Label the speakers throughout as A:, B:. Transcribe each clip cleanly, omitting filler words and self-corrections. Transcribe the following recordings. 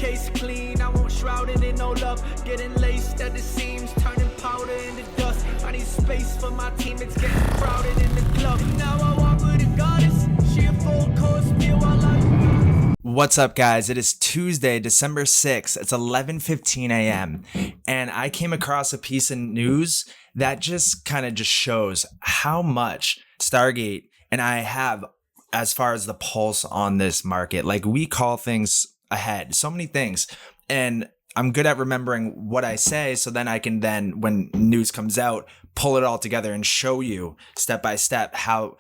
A: case clean, I won't shroud it in no love. Getting laced at the seams, turning powder into dust. I need space for my team, it's getting crowded in the club. Now I walk with a goddess, she a full course meal while I...
B: What's up, guys? It is Tuesday, December 6th. It's 11:15 a.m. and I came across a piece of news that just shows how much Stargate and I have as far as the pulse on this market. Like, we call things ahead, so many things, and I'm good at remembering what I say, so then I can when news comes out, pull it all together and show you step by step how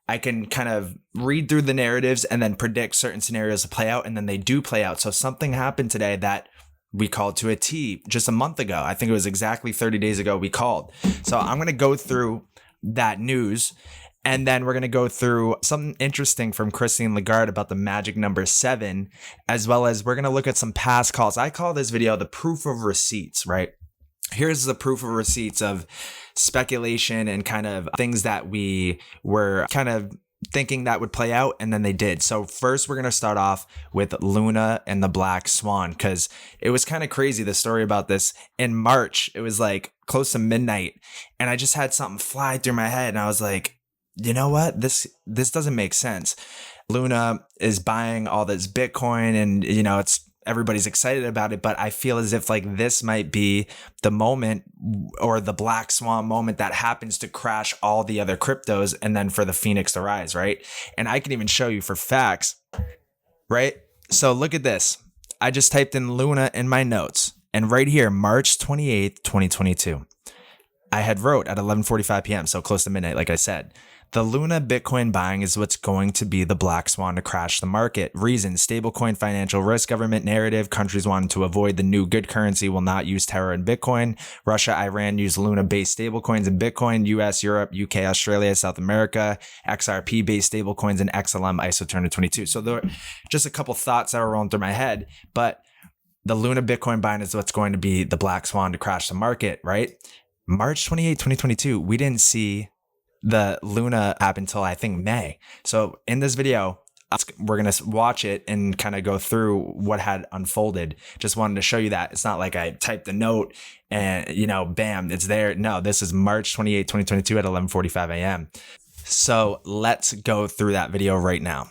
B: I can kind of read through the narratives and then predict certain scenarios to play out, and then they do play out. So something happened today that we called to a T just a month ago. I think it was exactly 30 days ago we called. So I'm going to go through that news, and then we're going to go through something interesting from Christine Lagarde about the magic number 7, as well as we're going to look at some past calls. I call this video the proof of receipts, right? Here's the proof of receipts of speculation and kind of things that we were kind of thinking that would play out, and then they did. So first, we're going to start off with Luna and the Black Swan, because it was kind of crazy, the story about this. In March, it was like close to midnight, and I just had something fly through my head, and I was like, you know what? This doesn't make sense. Luna is buying all this Bitcoin, and everybody's excited about it, but I feel as if like this might be the moment, or the Black Swan moment, that happens to crash all the other cryptos and then for the Phoenix to rise, right? And I can even show you for facts, right? So look at this. I just typed in Luna in my notes, and right here, March 28th, 2022, I had wrote at 11:45 p.m., so close to midnight, like I said. The Luna Bitcoin buying is what's going to be the Black Swan to crash the market. Reason: stablecoin financial risk, government narrative, countries wanting to avoid the new good currency will not use Terra and Bitcoin. Russia, Iran use Luna-based stablecoins and Bitcoin. US, Europe, UK, Australia, South America, XRP-based stablecoins, and XLM ISO 222. So there are just a couple thoughts that were rolling through my head, but the Luna Bitcoin buying is what's going to be the Black Swan to crash the market, right? March 28, 2022, we didn't see the Luna app until I think May. So in this video, we're going to watch it and kind of go through what had unfolded. Just wanted to show you that it's not like I typed the note and, bam, it's there. No, this is March 28, 2022 at 11:45 a.m. So let's go through that video right now.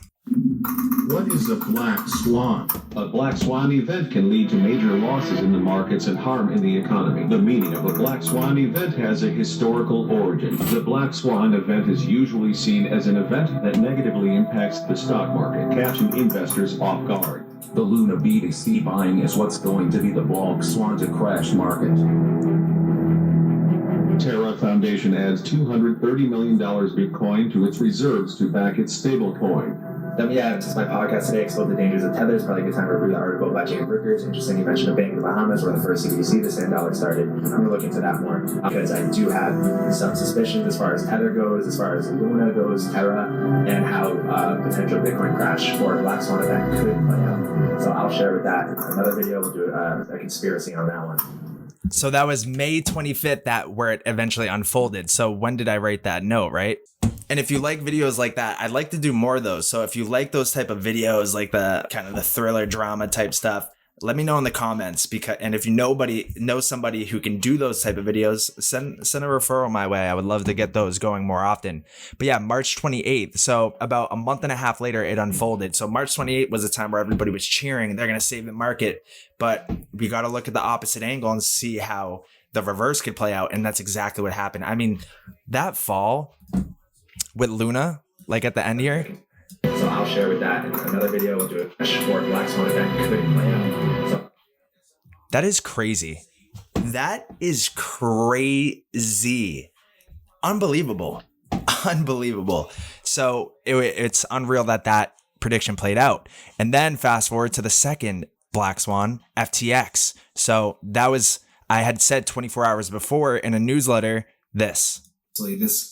C: What is a black swan? A black swan event can lead to major losses in the markets and harm in the economy. The meaning of a black swan event has a historical origin. The black swan event is usually seen as an event that negatively impacts the stock market, catching investors off guard.
D: The Luna BTC buying is what's going to be the black swan to crash market.
C: Terra Foundation adds $230 million Bitcoin to its reserves to back its stablecoin.
E: This is my podcast today, Explore the Dangers of Tether. It's probably a good time to read the article by James Brookers. Interesting, you mentioned a bank in the Bahamas where the first CBDC, the sand dollar, started. I'm going to look into that more because I do have some suspicions as far as Tether goes, as far as Luna goes, Terra, and how potential Bitcoin crash or Black Swan event could play out. So I'll share with that in another video. We'll do a conspiracy on that one.
B: So that was May 25th where it eventually unfolded. So when did I write that note, right? And if you like videos like that, I'd like to do more of those. So if you like those type of videos, like the kind of the thriller drama type stuff, let me know in the comments. And if you know somebody who can do those type of videos, send a referral my way. I would love to get those going more often. But yeah, March 28th. So about a month and a half later, it unfolded. So March 28th was a time where everybody was cheering. They're going to save the market. But we got to look at the opposite angle and see how the reverse could play out. And that's exactly what happened. I mean, that fall with Luna, like at the end here.
E: So I'll share with that in another video. We'll do a short Black Swan event could play out.
B: That is crazy. That is crazy. Unbelievable. So it's unreal that prediction played out. And then fast forward to the second Black Swan, FTX. So I had said 24 hours before in a newsletter, this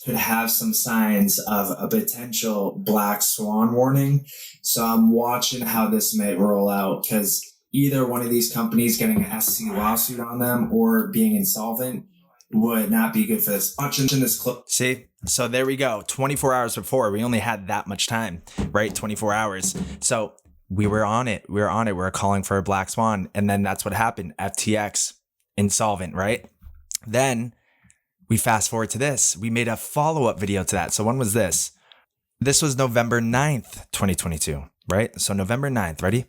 B: could have some signs of a potential Black Swan warning. So I'm watching how this may roll out, because either one of these companies getting an SC lawsuit on them or being insolvent would not be good for this. Watching this clip. See? So there we go. 24 hours before. We only had that much time, right? 24 hours. So we were on it. We were calling for a black swan. And then that's what happened. FTX insolvent, right? Then we fast forward to this. We made a follow-up video to that. So when was this? This was November 9th, 2022, right? So November 9th, ready?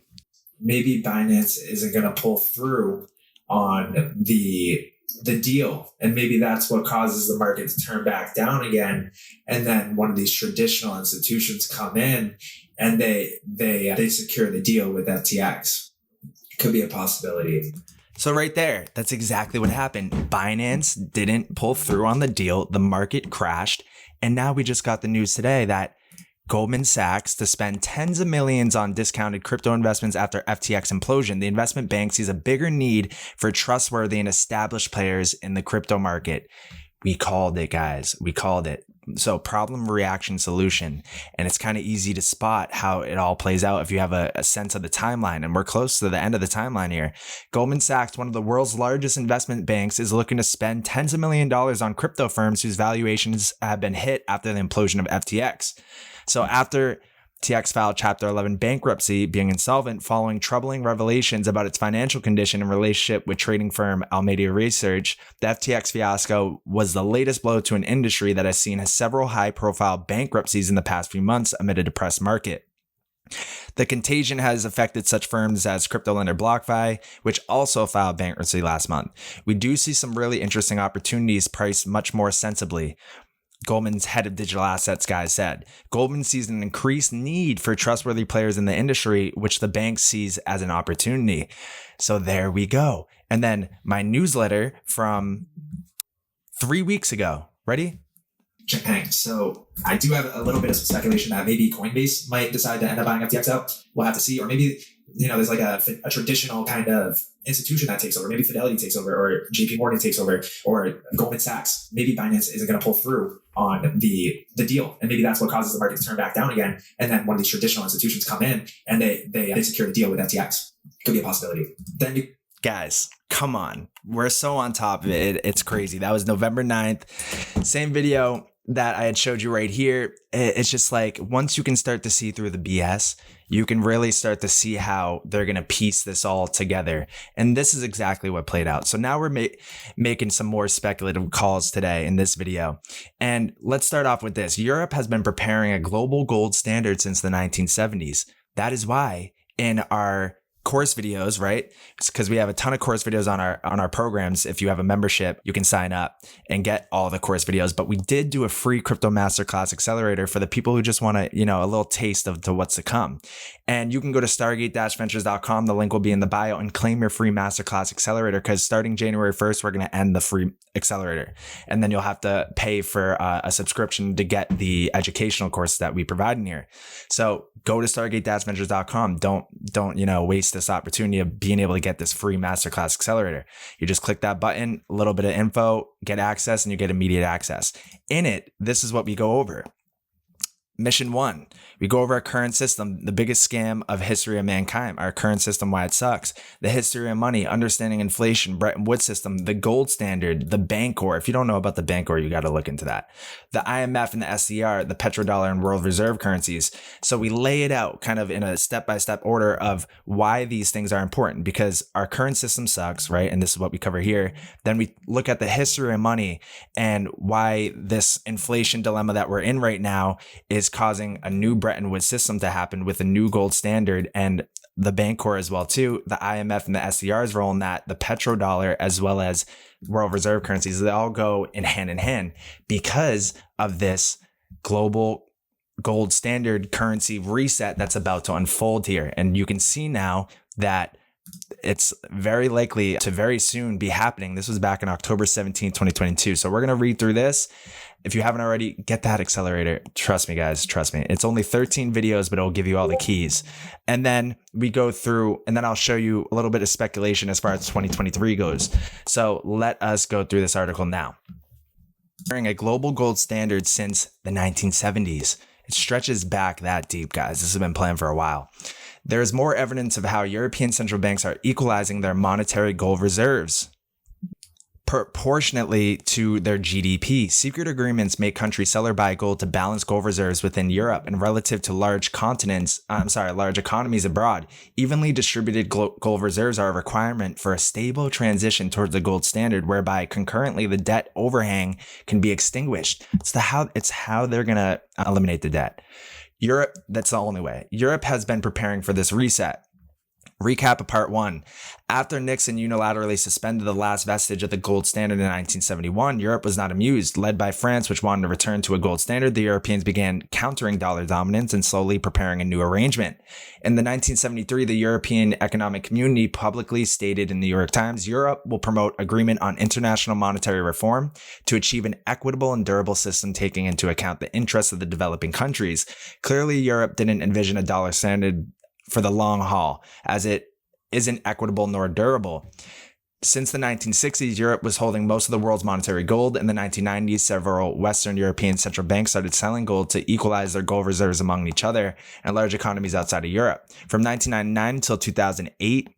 B: Maybe Binance isn't going to pull through on the deal. And maybe that's what causes the market to turn back down again. And then one of these traditional institutions come in and they secure the deal with FTX. Could be a possibility. So right there, that's exactly what happened. Binance didn't pull through on the deal. The market crashed. And now we just got the news today that Goldman Sachs to spend tens of millions on discounted crypto investments after FTX implosion. The investment bank sees a bigger need for trustworthy and established players in the crypto market. We called it, guys. We called it. So problem, reaction, solution. And it's kind of easy to spot how it all plays out if you have a sense of the timeline. And we're close to the end of the timeline here. Goldman Sachs, one of the world's largest investment banks, is looking to spend tens of millions of dollars on crypto firms whose valuations have been hit after the implosion of FTX. So after FTX filed Chapter 11 bankruptcy, being insolvent following troubling revelations about its financial condition and relationship with trading firm Alameda Research, the FTX fiasco was the latest blow to an industry that has seen several high-profile bankruptcies in the past few months amid a depressed market. The contagion has affected such firms as crypto lender BlockFi, which also filed bankruptcy last month. We do see some really interesting opportunities priced much more sensibly. Goldman's head of digital assets guy said, Goldman sees an increased need for trustworthy players in the industry, which the bank sees as an opportunity. So there we go. And then my newsletter from 3 weeks ago. Ready? Bang. So I do have a little bit of speculation that maybe Coinbase might decide to end up buying FTX out. We'll have to see. Or maybe, there's like a traditional kind of institution that takes over. Maybe Fidelity takes over, or JP Morgan takes over, or Goldman Sachs. Maybe Binance isn't going to pull through on the deal. And maybe that's what causes the market to turn back down again. And then one of these traditional institutions come in and they secure the deal with FTX. Could be a possibility. Then guys, come on. We're so on top of it. It's crazy. That was November 9th. Same video that I had showed you right here. It's just like, once you can start to see through the BS, you can really start to see how they're going to piece this all together. And this is exactly what played out. So now we're making some more speculative calls today in this video. And let's start off with this. Europe has been preparing a global gold standard since the 1970s. That is why in our course videos, right? It's because we have a ton of course videos on our programs. If you have a membership, you can sign up and get all the course videos. But we did do a free crypto masterclass accelerator for the people who just want to, a little taste of to what's to come. And you can go to stargate-ventures.com. The link will be in the bio and claim your free masterclass accelerator, because starting January 1st, we're going to end the free accelerator. And then you'll have to pay for a subscription to get the educational course that we provide in here. So go to stargate-ventures.com. Don't waste this opportunity of being able to get this free masterclass accelerator. You just click that button, a little bit of info, get access, and you get immediate access. In it, this is what we go over. Mission 1, we go over our current system, the biggest scam of history of mankind, our current system, why it sucks, the history of money, understanding inflation, Bretton Woods system, the gold standard, the Bancor. If you don't know about the Bancor, you got to look into that. The IMF and the SDR, the petrodollar and world reserve currencies. So we lay it out kind of in a step-by-step order of why these things are important, because our current system sucks, right? And this is what we cover here. Then we look at the history of money and why this inflation dilemma that we're in right now is causing a new Bretton Woods system to happen with a new gold standard, and the Bancor as well too. The IMF and the SDR's role in that, the petrodollar as well as world reserve currencies, they all go in hand because of this global gold standard currency reset that's about to unfold here. And you can see now that it's very likely to very soon be happening. This was back in October 17, 2022. So we're going to read through this. If you haven't already, get that accelerator. Trust me, guys. Trust me. It's only 13 videos, but it'll give you all the keys. And then we go through, and then I'll show you a little bit of speculation as far as 2023 goes. So let us go through this article now. During a global gold standard since the 1970s. It stretches back that deep, guys. This has been planned for a while. There is more evidence of how European central banks are equalizing their monetary gold reserves. proportionately to their GDP. Secret agreements make countries sell or buy gold to balance gold reserves within Europe and relative to large economies abroad. Evenly distributed gold reserves are a requirement for a stable transition towards the gold standard, whereby concurrently the debt overhang can be extinguished. It's how they're going to eliminate the debt. Europe, that's the only way. Europe has been preparing for this reset. Recap of part 1. After Nixon unilaterally suspended the last vestige of the gold standard in 1971, Europe was not amused. Led by France, which wanted to return to a gold standard, the Europeans began countering dollar dominance and slowly preparing a new arrangement. In the 1973, the European Economic Community publicly stated in the New York Times, Europe will promote agreement on international monetary reform to achieve an equitable and durable system taking into account the interests of the developing countries. Clearly, Europe didn't envision a dollar standard for the long haul, as it isn't equitable nor durable. Since the 1960s, Europe was holding most of the world's monetary gold. In the 1990s, several Western European central banks started selling gold to equalize their gold reserves among each other and large economies outside of Europe. From 1999 until 2008,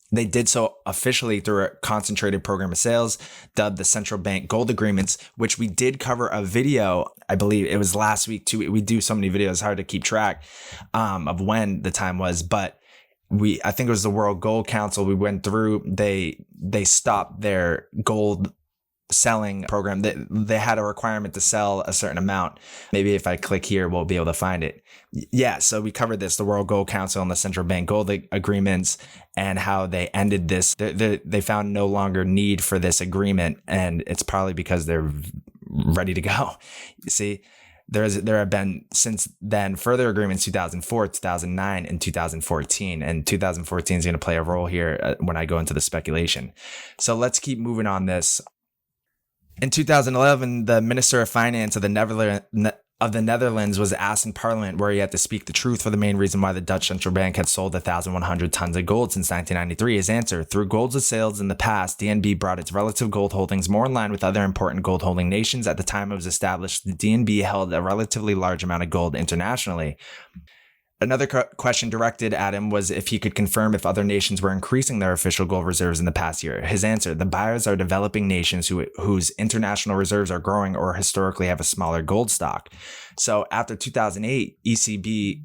B: they did so officially through a concentrated program of sales dubbed the Central Bank Gold Agreements, which we did cover a video. I believe it was last week too. We do so many videos, hard to keep track of when the time was, but I think it was the World Gold Council. We went through, they stopped their gold selling program. They had a requirement to sell a certain amount. Maybe if I click here, we'll be able to find it. Yeah, so we covered this, the World Gold Council and the Central Bank Gold Agreements, and how they ended this. They found no longer need for this agreement, and it's probably because they're ready to go. You see, there have been since then further agreements 2004, 2009, and 2014. And 2014 is going to play a role here when I go into the speculation. So let's keep moving on this. In 2011, the Minister of Finance of the Netherlands was asked in Parliament where he had to speak the truth for the main reason why the Dutch Central Bank had sold 1,100 tons of gold since 1993. His answer: through gold's sales in the past, DNB brought its relative gold holdings more in line with other important gold holding nations. At the time it was established, the DNB held a relatively large amount of gold internationally. Another question directed at him was if he could confirm if other nations were increasing their official gold reserves in the past year. His answer: the buyers are developing nations whose international reserves are growing or historically have a smaller gold stock. So after 2008, ECB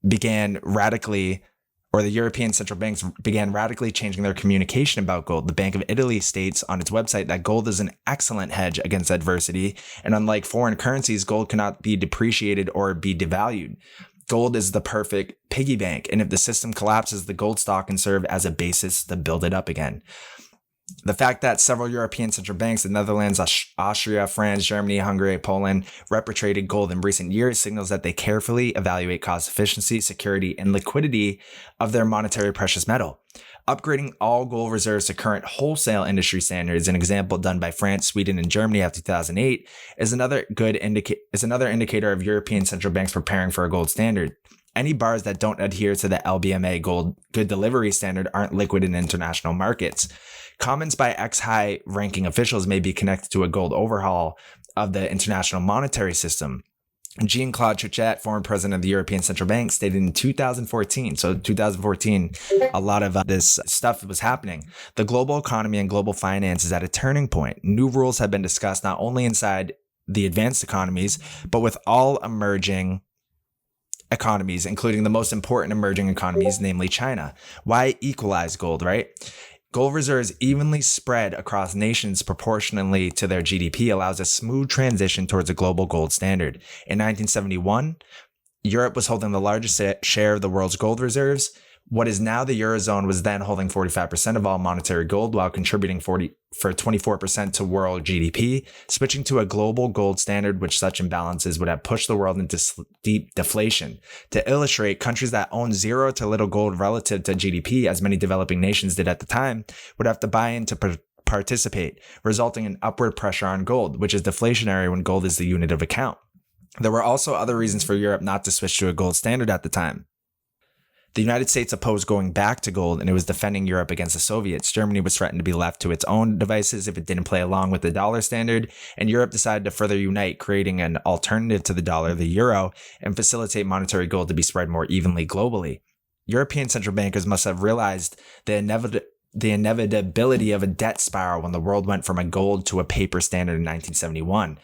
B: began radically, or the European central banks began radically changing their communication about gold. The Bank of Italy states on its website that gold is an excellent hedge against adversity, and unlike foreign currencies, gold cannot be depreciated or be devalued. Gold is the perfect piggy bank, and if the system collapses, the gold stock can serve as a basis to build it up again. The fact that several European central banks, the Netherlands, Austria, France, Germany, Hungary, Poland, repatriated gold in recent years signals that they carefully evaluate cost efficiency, security, and liquidity of their monetary precious metal. Upgrading all gold reserves to current wholesale industry standards, an example done by France, Sweden, and Germany after 2008, is another indicator of European central banks preparing for a gold standard. Any bars that don't adhere to the LBMA gold good delivery standard aren't liquid in international markets. Comments by ex-high-ranking officials may be connected to a gold overhaul of the international monetary system. Jean-Claude Trichet, former president of the European Central Bank, stated in 2014, so 2014, a lot of this stuff was happening. The global economy and global finance is at a turning point. New rules have been discussed not only inside the advanced economies, but with all emerging economies, including the most important emerging economies, namely China. Why equalize gold, right? Gold reserves evenly spread across nations proportionally to their GDP allows a smooth transition towards a global gold standard. In 1971, Europe was holding the largest share of the world's gold reserves. What is now the Eurozone was then holding 45% of all monetary gold while contributing 24% to world GDP. Switching to a global gold standard with such imbalances would have pushed the world into deep deflation. To illustrate, countries that own zero to little gold relative to GDP, as many developing nations did at the time, would have to buy in to participate, resulting in upward pressure on gold, which is deflationary when gold is the unit of account. There were also other reasons for Europe not to switch to a gold standard at the time. The United States opposed going back to gold, and it was defending Europe against the Soviets. Germany was threatened to be left to its own devices if it didn't play along with the dollar standard, and Europe decided to further unite, creating an alternative to the dollar, the euro, and facilitate monetary gold to be spread more evenly globally. European central bankers must have realized the the inevitability of a debt spiral when the world went from a gold to a paper standard in 1971.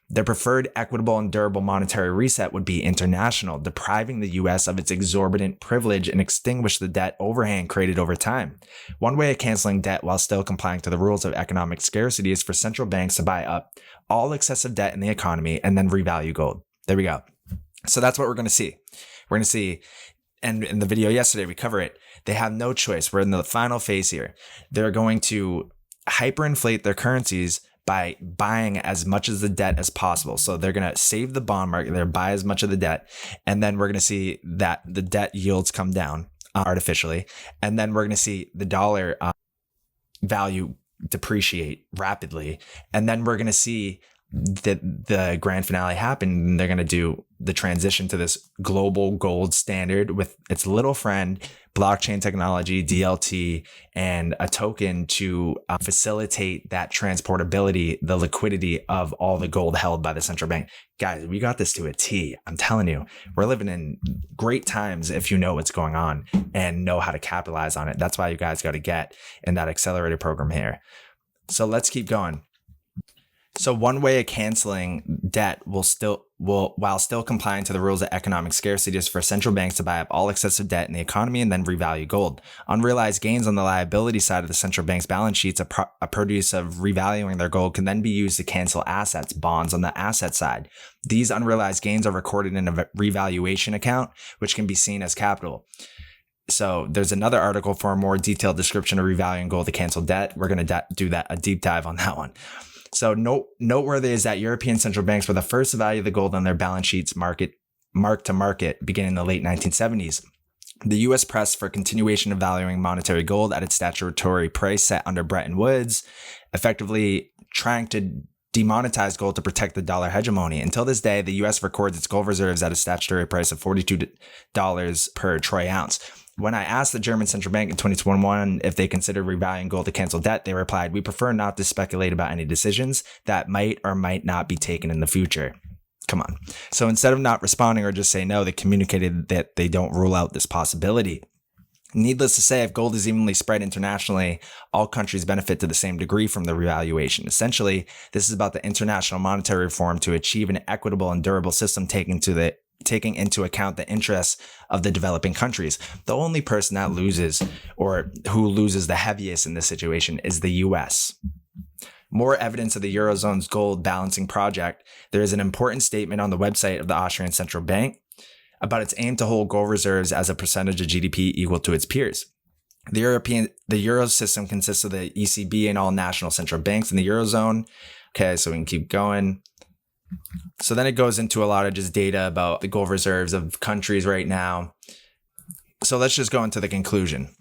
B: Their preferred equitable and durable monetary reset would be international, depriving the US of its exorbitant privilege and extinguish the debt overhang created over time. One way of canceling debt while still complying to the rules of economic scarcity is for central banks to buy up all excessive debt in the economy and then revalue gold. There we go. So that's what we're going to see. We're going to see, and in the video yesterday, we cover it. They have no choice. We're in the final phase here. They're going to hyperinflate their currencies by buying as much of the debt as possible. So they're going to save the bond market, they're buy as much of the debt, and then we're going to see that the debt yields come down artificially, and then we're going to see the dollar value depreciate rapidly, and then we're going to see the grand finale happen, and they're going to do the transition to this global gold standard with its little friend, blockchain technology, DLT, and a token to facilitate that transportability, the liquidity of all the gold held by the central bank. Guys, we got this to a T. I'm telling you, we're living in great times if you know what's going on and know how to capitalize on it. That's why you guys got to get in that accelerator program here. So let's keep going. So one way of canceling debt while still complying to the rules of economic scarcity is for central banks to buy up all excessive debt in the economy and then revalue gold. Unrealized gains on the liability side of the central bank's balance sheets, a produce of revaluing their gold, can then be used to cancel assets, bonds on the asset side. These unrealized gains are recorded in a revaluation account, which can be seen as capital. So there's another article for a more detailed description of revaluing gold to cancel debt. We're going to do a deep dive on that one. So noteworthy is that European central banks were the first to value the gold on their balance sheets mark to market beginning in the late 1970s. The U.S. pressed for continuation of valuing monetary gold at its statutory price set under Bretton Woods, effectively trying to demonetize gold to protect the dollar hegemony. Until this day, the U.S. records its gold reserves at a statutory price of $42 per troy ounce. When I asked the German central bank in 2021 if they considered revaluing gold to cancel debt, they replied, "We prefer not to speculate about any decisions that might or might not be taken in the future." Come on. So instead of not responding or just say no, they communicated that they don't rule out this possibility. Needless to say, if gold is evenly spread internationally, all countries benefit to the same degree from the revaluation. Essentially, this is about the international monetary reform to achieve an equitable and durable system taking into account the interests of the developing countries. The only person that loses, or who loses the heaviest in this situation, is the US. More evidence of the Eurozone's gold balancing project. There is an important statement on the website of the Austrian Central Bank about its aim to hold gold reserves as a percentage of GDP equal to its peers. The Euro system consists of the ECB and all national central banks in the Eurozone. Okay, so we can keep going. So then it goes into a lot of just data about the gold reserves of countries right now. So let's just go into the conclusion.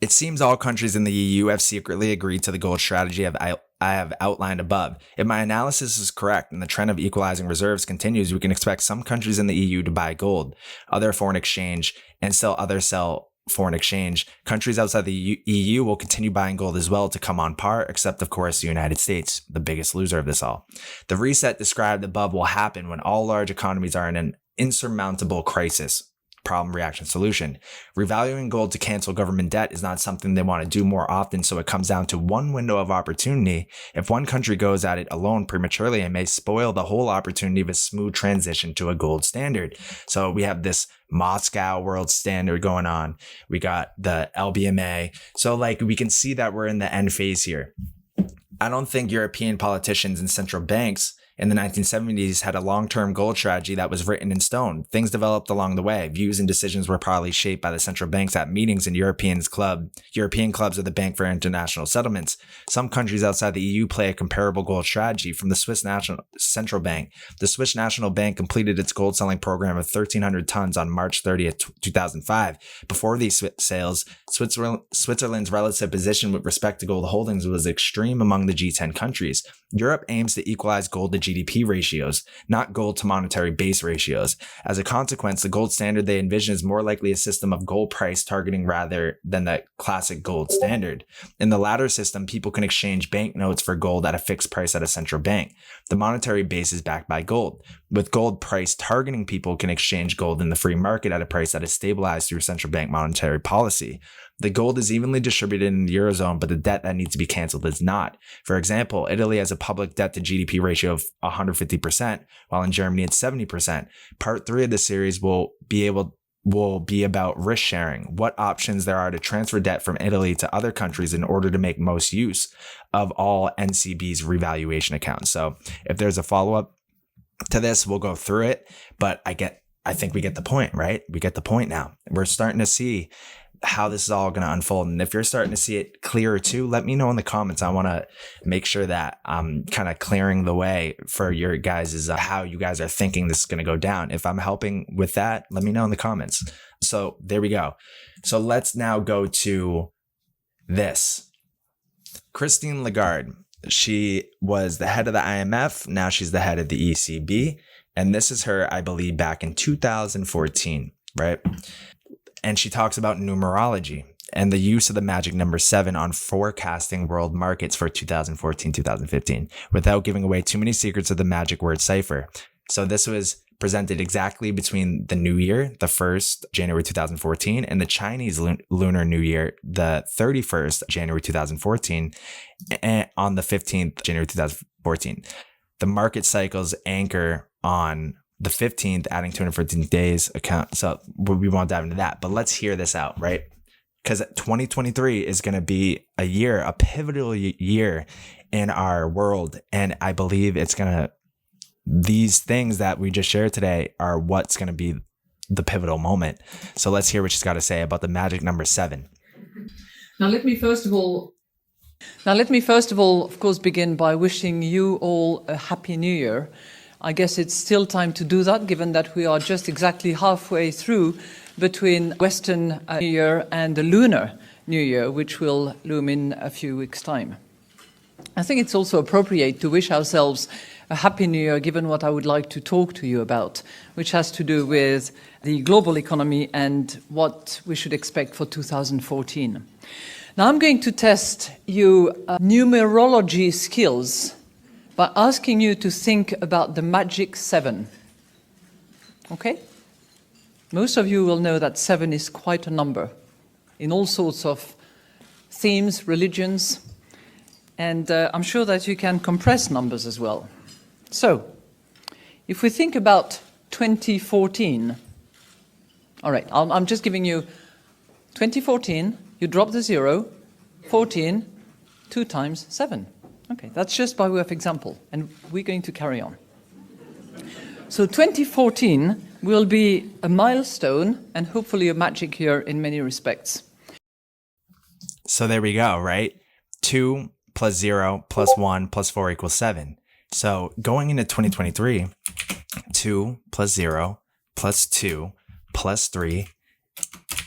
B: It seems all countries in the EU have secretly agreed to the gold strategy I have outlined above. If my analysis is correct and the trend of equalizing reserves continues, we can expect some countries in the EU to buy gold, other foreign exchange, and still others sell foreign exchange. Countries outside the EU will continue buying gold as well to come on par, except of course the United States, the biggest loser of this all. The reset described above will happen when all large economies are in an insurmountable crisis. Problem, reaction, solution. Revaluing gold to cancel government debt is not something they want to do more often, so it comes down to one window of opportunity. If one country goes at it alone prematurely, it may spoil the whole opportunity of a smooth transition to a gold standard. So we have this Moscow world standard going on. We got the LBMA. So we can see that we're in the end phase here. I don't think European politicians and central banks in the 1970s had a long-term gold strategy that was written in stone. Things developed along the way. Views and decisions were probably shaped by the central banks at meetings and European clubs of the Bank for International Settlements. Some countries outside the EU play a comparable gold strategy. From the Swiss National Central Bank, the Swiss National Bank completed its gold selling program of 1,300 tons on March 30th, 2005. Before these sales, Switzerland's relative position with respect to gold holdings was extreme among the G10 countries. Europe aims to equalize gold to GDP ratios, not gold to monetary base ratios. As a consequence, the gold standard they envision is more likely a system of gold price targeting rather than the classic gold standard. In the latter system, people can exchange banknotes for gold at a fixed price at a central bank. The monetary base is backed by gold. with gold price targeting, people can exchange gold in the free market at a price that is stabilized through central bank monetary policy. The gold is evenly distributed in the Eurozone, but the debt that needs to be canceled is not. For example, Italy has a public debt to GDP ratio of 150%, while in Germany it's 70%. Part 3 of the series will be about risk sharing, what options there are to transfer debt from Italy to other countries in order to make most use of all NCB's revaluation accounts. So if there's a follow-up to this, we'll go through it, but I think we get the point, right? We get the point now. We're starting to see how this is all going to unfold. And if you're starting to see it clearer too, let me know in the comments. I want to make sure that I'm kind of clearing the way for your guys' how you guys are thinking this is going to go down. If I'm helping with that, let me know in the comments. So there we go. So let's now go to this. Christine Lagarde. She was the head of the IMF. Now she's the head of the ECB. And this is her, I believe, back in 2014, right? And she talks about numerology and the use of the magic number 7 on forecasting world markets for 2014-2015 without giving away too many secrets of the magic word cipher. So this was presented exactly between the new year, the 1st January 2014, and the Chinese Lunar New Year, the 31st January 2014, and on the 15th January 2014. The market cycles anchor on the 15th, adding 214 days account. So we won't dive into that, but let's hear this out, right? Because 2023 is going to be a pivotal year in our world. And I believe these things that we just shared today are what's going to be the pivotal moment. So let's hear what she's got to say about the magic number 7.
F: Now, let me first of all, of course, begin by wishing you all a happy new year. I guess it's still time to do that, given that we are just exactly halfway through between Western New Year and the Lunar New Year, which will loom in a few weeks' time. I think it's also appropriate to wish ourselves a happy new year, given what I would like to talk to you about, which has to do with the global economy and what we should expect for 2014. Now, I'm going to test you numerology skills by asking you to think about the magic 7. Okay? Most of you will know that 7 is quite a number in all sorts of themes, religions, and I'm sure that you can compress numbers as well. So, if we think about 2014, all right, I'm just giving you 2014, you drop the 0, 14, 2 times 7. Okay, that's just by way of example, and we're going to carry on. So 2014 will be a milestone and hopefully a magic year in many respects.
B: So there we go, right? 2 plus 0 plus 1 plus 4 equals 7. So going into 2023, 2 plus 0 plus 2 plus 3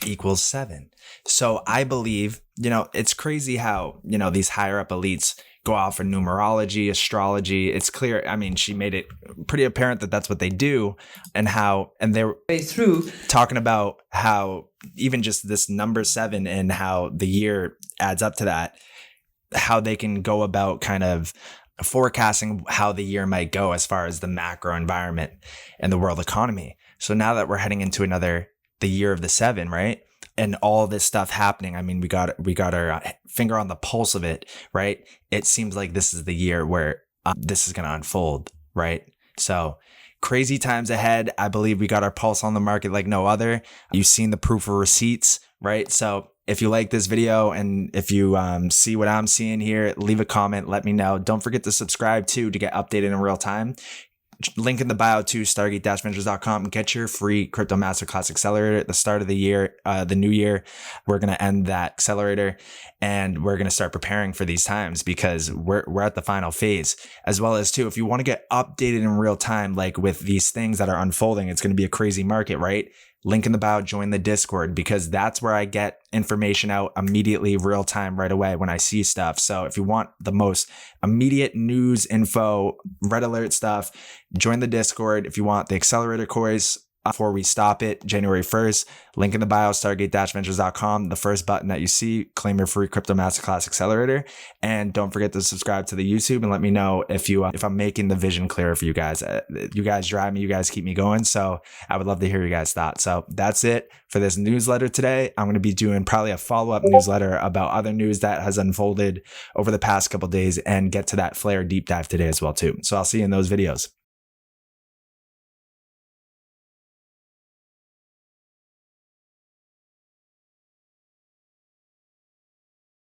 B: equals 7. So I believe, it's crazy how, these higher up elites go off for numerology, astrology. It's clear. I mean, she made it pretty apparent that that's what they do, and they're
F: through
B: talking about how even just this number 7 and how the year adds up to that, how they can go about kind of forecasting how the year might go as far as the macro environment and the world economy. So now that we're heading into the year of the 7, right? And all this stuff happening. I mean, we got our finger on the pulse of it, right? It seems like this is the year where this is going to unfold, right? So crazy times ahead. I believe we got our pulse on the market like no other. You've seen the proof of receipts, right? So if you like this video and if you see what I'm seeing here, leave a comment, let me know. Don't forget to subscribe too to get updated in real time. Link in the bio to stargate-ventures.com. Get your free crypto masterclass accelerator at the start of the year, the new year. We're going to end that accelerator and we're going to start preparing for these times because we're at the final phase. As well as too, if you want to get updated in real time, like with these things that are unfolding, it's going to be a crazy market, right? Link in the bio, join the Discord, because that's where I get information out immediately, real time, right away when I see stuff. So if you want the most immediate news, info, red alert stuff, join the Discord. If you want the accelerator course, before we stop it, January 1st. Link in the bio, stargate-ventures.com. The first button that you see, claim your free crypto masterclass accelerator. And don't forget to subscribe to the YouTube and let me know if I'm making the vision clearer for you guys. You guys drive me, you guys keep me going. So I would love to hear your guys' thoughts. So that's it for this newsletter today. I'm going to be doing probably a follow-up newsletter about other news that has unfolded over the past couple days and get to that Flare deep dive today as well too. So I'll see you in those videos.